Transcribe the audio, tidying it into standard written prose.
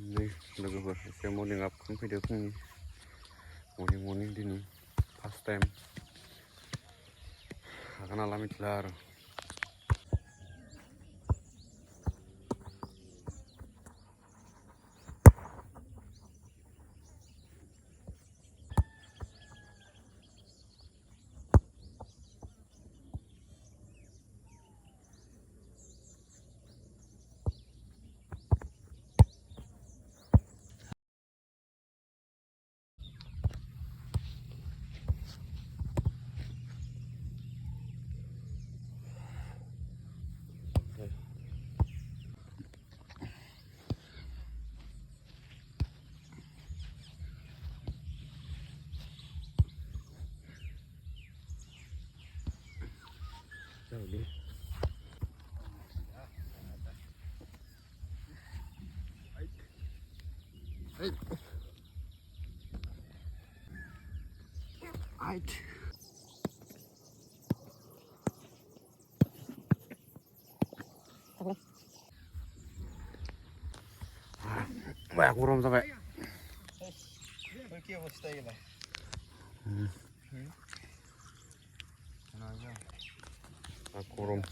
नै लोगोफोर एसे मर्निं आप खालामफैदो फुंनि मर्निं दिनै फार्स्ट टाइम हागोन हाला मिथिला आरो जाबाय Banyak gurung sampai. Oke, mau stay lah. Gurung.